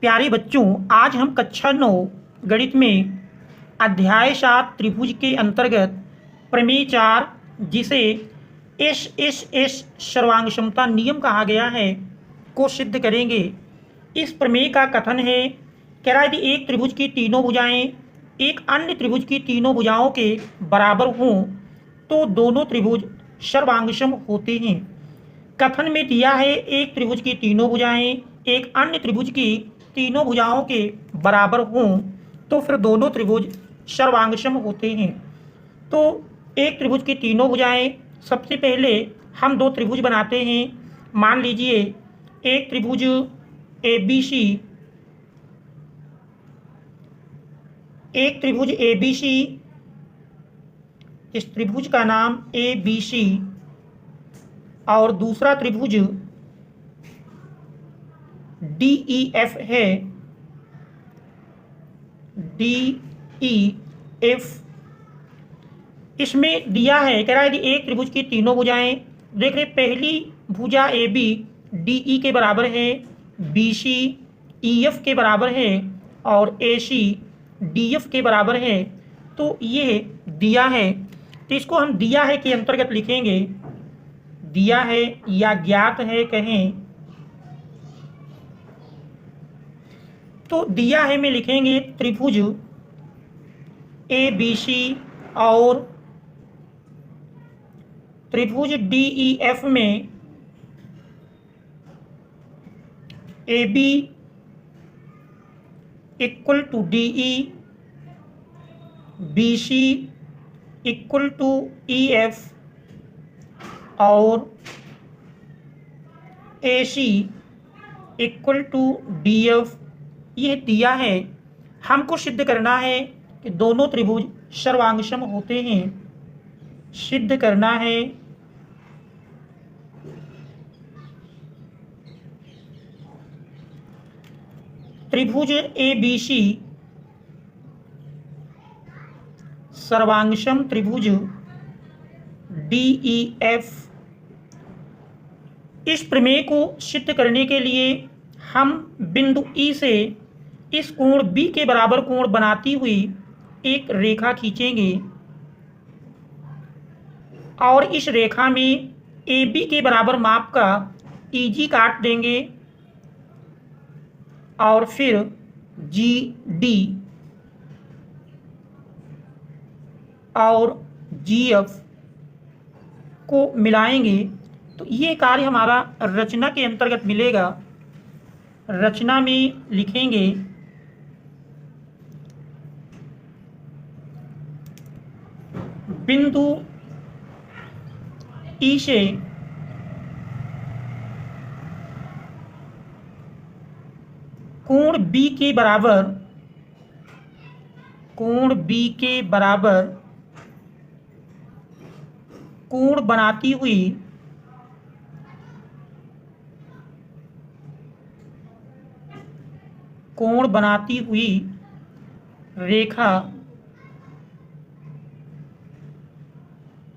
प्यारे बच्चों, आज हम कक्षा 9 गणित में अध्याय 7 त्रिभुज के अंतर्गत प्रमेय 4 जिसे एस एस एस सर्वांग समता नियम कहा गया है को सिद्ध करेंगे। इस प्रमेय का कथन है, कह रहा है यदि एक त्रिभुज की तीनों भुजाएं एक अन्य त्रिभुज की तीनों भुजाओं के बराबर हों तो दोनों त्रिभुज सर्वांगसम होते हैं। कथन में दिया है एक त्रिभुज की तीनों भुजाएं एक अन्य त्रिभुज की तीनों भुजाओं के बराबर हों तो फिर दोनों त्रिभुज सर्वांगसम होते हैं। तो एक त्रिभुज की तीनों भुजाएं, सबसे पहले हम दो त्रिभुज बनाते हैं। मान लीजिए एक त्रिभुज ए बी सी, एक त्रिभुज ए बी सी, इस त्रिभुज का नाम ए बी सी, और दूसरा त्रिभुज डी ई एफ है, डी ई एफ। इसमें दिया है, कह रहा है यदि एक त्रिभुज की तीनों भुजाएं, देख रहे पहली भुजा ए बी डी ई के बराबर है, बी सी ई एफ के बराबर है और ए सी डी एफ के बराबर है। तो ये दिया है, तो इसको हम दिया है के अंतर्गत लिखेंगे। दिया है या ज्ञात है कहें तो दिया है में लिखेंगे त्रिभुज ए बी सी और त्रिभुज डी ई एफ में A B equal to D E, B C equal to E F और A C equal to D F. ये दिया है, हमको सिद्ध करना है कि दोनों त्रिभुज सर्वांगसम होते हैं। सिद्ध करना है त्रिभुज ए बी सी सर्वांगसम त्रिभुज डी ई एफ। इस प्रमेय को सिद्ध करने के लिए हम बिंदु ई से इस कोण बी के बराबर कोण बनाती हुई एक रेखा खींचेंगे और इस रेखा में ए बी के बराबर माप का ई जी काट देंगे और फिर जी डी और जी एफ को मिलाएंगे। तो ये कार्य हमारा रचना के अंतर्गत मिलेगा। रचना में लिखेंगे बिंदु ई से कोण बी के बराबर, कोण बी के बराबर कोण बनाती हुई कोण बनाती हुई रेखा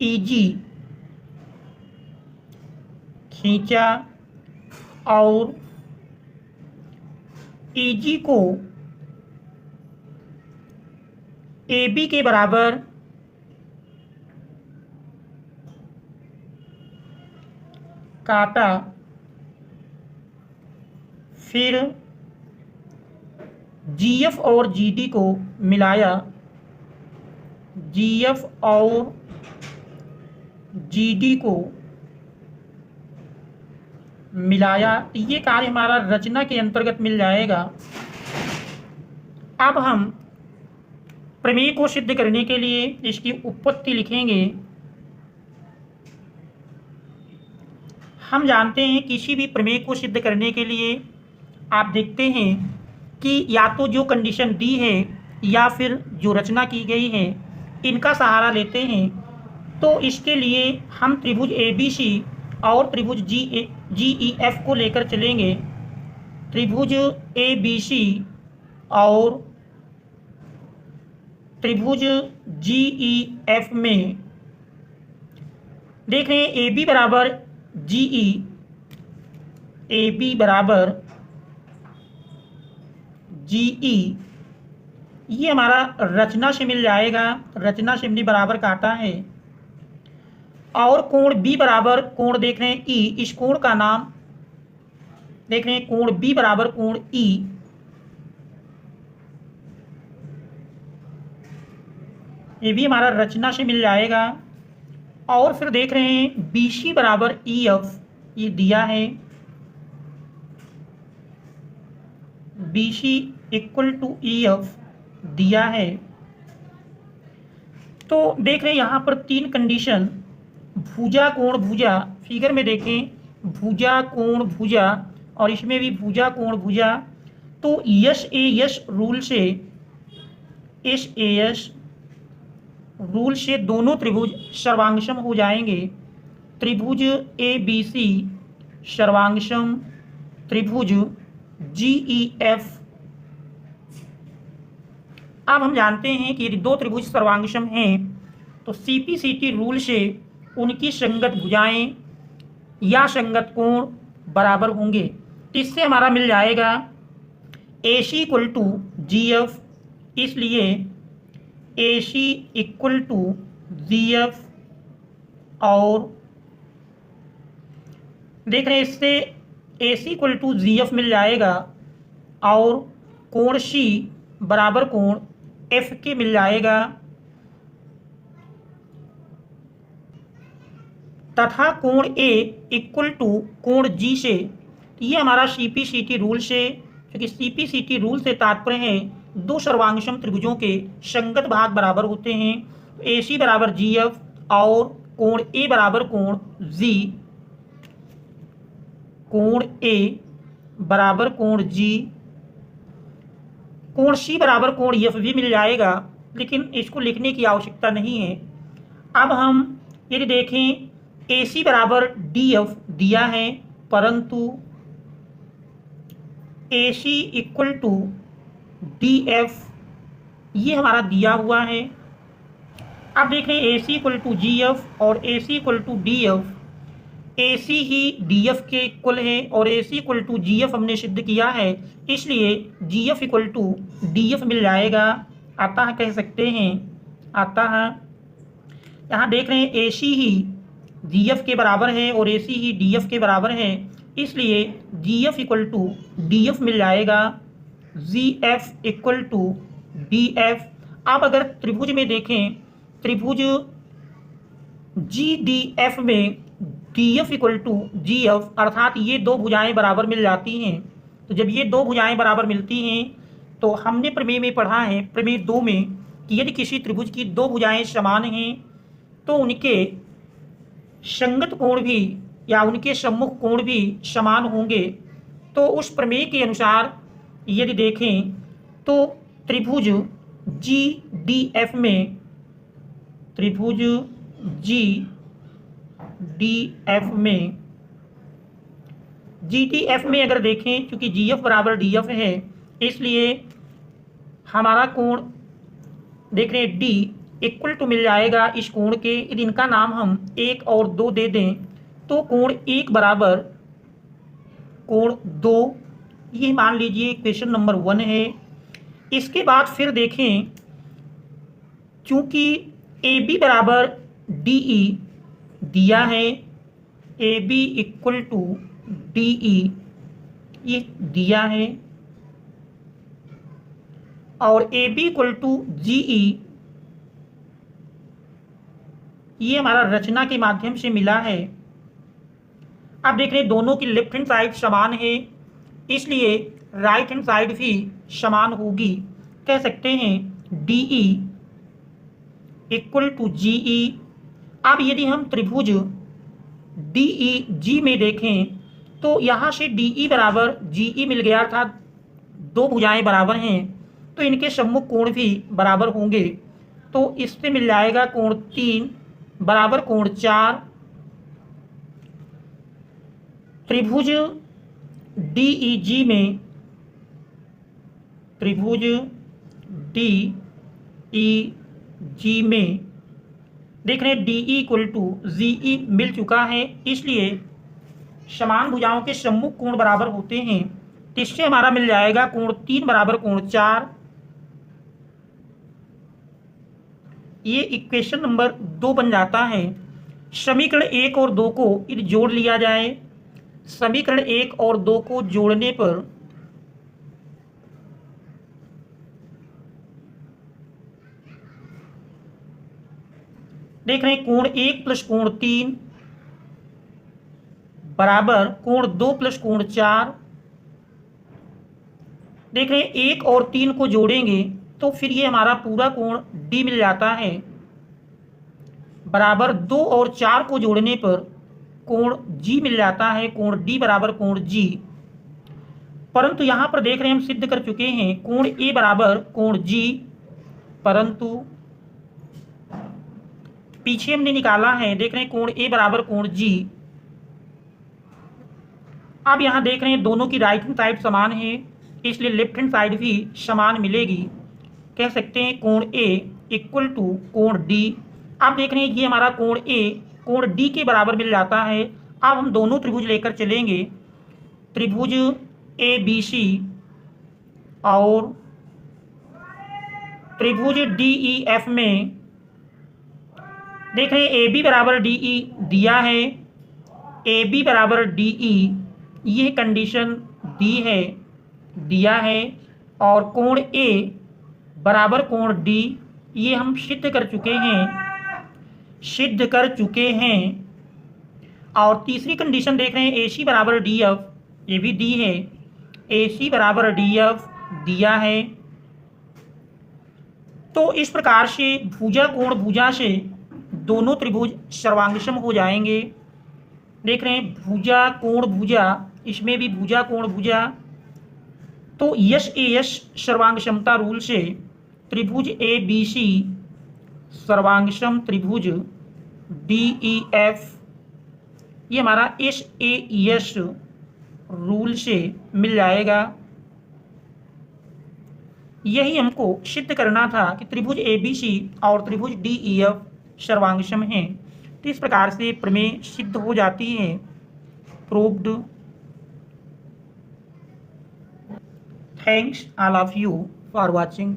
ईजी खींचा और ईजी को ए बी के बराबर काटा, फिर जीएफ और जीडी को मिलाया, जीएफ और जीडी को मिलाया। ये कार्य हमारा रचना के अंतर्गत मिल जाएगा। अब हम प्रमेय को सिद्ध करने के लिए इसकी उत्पत्ति लिखेंगे। हम जानते हैं किसी भी प्रमेय को सिद्ध करने के लिए आप देखते हैं कि या तो जो कंडीशन दी है या फिर जो रचना की गई है इनका सहारा लेते हैं। तो इसके लिए हम त्रिभुज ए बी सी और त्रिभुज जी ई एफ को लेकर चलेंगे। त्रिभुज ए बी सी और त्रिभुज जी ई एफ में देख रहे हैं ए बी बराबर जी ई, ए बी बराबर जी ई, ये हमारा रचना से मिल जाएगा, रचना से हमने बराबर काटा है। और कोण बी बराबर कोण देख रहे हैं ई, इस कोण का नाम देख रहे हैं कोण बी बराबर कोण ई, ये भी हमारा रचना से मिल जाएगा। और फिर देख रहे हैं बी सी बराबर ई एफ, ये दिया है B C equal to E F दिया है। तो देख रहे हैं यहाँ पर तीन कंडीशन, भुजा कोण भुजा, फिगर में देखें भुजा कोण भुजा और इसमें भी भुजा कोण भुजा। तो यस ए यस रूल से, एस ए यस रूल से दोनों त्रिभुज सर्वांगसम हो जाएंगे। त्रिभुज ए बी सी सर्वांगसम, त्रिभुज जी ई एफ। अब हम जानते हैं कि यदि दो त्रिभुज सर्वांगसम हैं तो सीपीसीटी रूल से उनकी संगत भुजाएं या संगत कोण बराबर होंगे। इससे हमारा मिल जाएगा ए C equal to G F, इसलिए ए C equal to G F. और देख रहे हैं इससे ए C equal to G F मिल जाएगा और कोण सी बराबर कोण एफ के मिल जाएगा, तथा कोण ए इक्वल टू कोण जी से। ये हमारा सीपीसीटी रूल से, क्योंकि सीपीसीटी रूल से तात्पर्य है दो सर्वांगसम त्रिभुजों के संगत भाग बराबर होते हैं। तो ए सी बराबर जी एफ और कोण ए बराबर कोण जी, कोण ए बराबर कोण जी, कोण सी बराबर कोण एफ भी मिल जाएगा, लेकिन इसको लिखने की आवश्यकता नहीं है। अब हम यदि देखें ए सी बराबर डी एफ दिया है, परंतु A C equal to D F ये हमारा दिया हुआ है। अब देख रहे हैं A C equal to G F और A C equal to D F, A C ही डी एफ के इक्वल है और A C equal to G F हमने सिद्ध किया है, इसलिए G F equal to D F मिल जाएगा। अतः कह सकते हैं, अतः यहाँ देख रहे हैं A C he ji F के बराबर है और ए सी ही डी एफ के बराबर है, इसलिए G F equal to D F मिल जाएगा, G F equal to D F. अब अगर त्रिभुज में देखें, त्रिभुज जी डी एफ में D F equal to G F, अर्थात ये दो भुजाएं बराबर मिल जाती हैं। तो जब ये दो भुजाएं बराबर मिलती हैं तो हमने प्रमेय में पढ़ा है, प्रमेय 2 में, कि यदि किसी त्रिभुज की दो भुजाएं समान हैं तो उनके संगत कोण भी या उनके सम्मुख कोण भी समान होंगे। तो उस प्रमेय के अनुसार यदि देखें तो त्रिभुज जी डी एफ में, त्रिभुज जी डी एफ में, जी डी एफ में अगर देखें, क्योंकि जी एफ बराबर डी एफ है, इसलिए हमारा कोण देख रहे हैं डी इक्वल टू मिल जाएगा इस कोण के। यदि इनका नाम हम 1 और 2 दे दें तो कोण 1 बराबर कोण 2, ये मान लीजिए क्वेश्चन नंबर 1 है। इसके बाद फिर देखें, चूंकि ए बी बराबर डी ई दिया है, A B equal to D E ये दिया है, और A B equal to G E ये हमारा रचना के माध्यम से मिला है। अब देख रहे हैं दोनों की लेफ्ट हैंड साइड समान है, इसलिए राइट हैंड साइड भी समान होगी। कह सकते हैं D E equal to G ई। अब यदि हम त्रिभुज डी ई जी में देखें तो यहाँ से डी ई बराबर जी ई मिल गया, अर्थात दो भुजाएं बराबर हैं तो इनके सम्मुख कोण भी बराबर होंगे। तो इससे मिल जाएगा कोण 3 बराबर कोण 4। त्रिभुज डी ई जी में, त्रिभुज डी ई जी में देख रहे हैं D E equal to G ई मिल चुका है, इसलिए समान भुजाओं के सम्मुख कोण बराबर होते हैं। तो इससे हमारा मिल जाएगा कोण 3 बराबर कोण 4। ये इक्वेशन नंबर 2 बन जाता है। समीकरण 1 और 2 को यदि जोड़ लिया जाए, समीकरण 1 और 2 को जोड़ने पर देख रहे हैं कोण 1 प्लस कोण 3 बराबर कोण 2 प्लस कोण 4। देख रहे हैं 1 और 3 को जोड़ेंगे तो फिर ये हमारा पूरा कोण D मिल जाता है, बराबर 2 और 4 को जोड़ने पर कोण G मिल जाता है, कोण D बराबर कोण G। परंतु यहाँ पर देख रहे हैं हम सिद्ध कर चुके हैं कोण A बराबर कोण G, परंतु पीछे हमने निकाला है, देख रहे हैं कोण A बराबर कोण G। अब यहाँ देख रहे हैं दोनों की राइट हैंड साइड समान है, इसलिए लेफ्ट हैंड साइड भी समान मिलेगी। कह सकते हैं कोण A इक्वल टू कोण D। अब देख रहे हैं ये हमारा कोण A कोण D के बराबर मिल जाता है। अब हम दोनों त्रिभुज लेकर चलेंगे, त्रिभुज ABC और त्रिभुज DEF में देख रहे हैं AB बराबर DE दिया है, AB बराबर DE ये कंडीशन दी है, दिया है, और कोण A बराबर कोण D ये हम सिद्ध कर चुके हैं। और तीसरी कंडीशन देख रहे हैं AC बराबर DF, ये भी दी है, AC बराबर DF दिया है। तो इस प्रकार से भुजा कोण भुजा से दोनों त्रिभुज सर्वांगसम हो जाएंगे। देख रहे हैं भुजा कोण भुजा, इसमें भी भुजा कोण भुजा। तो यस सर्वांगसमता रूल से त्रिभुज ABC सर्वांगसम त्रिभुज DEF ये हमारा SAS रूल से मिल जाएगा। यही हमको सिद्ध करना था कि त्रिभुज ABC और त्रिभुज DEF सर्वांगसम हैं। तो इस प्रकार से प्रमेय सिद्ध हो जाती है, proved. Thanks all of you for watching.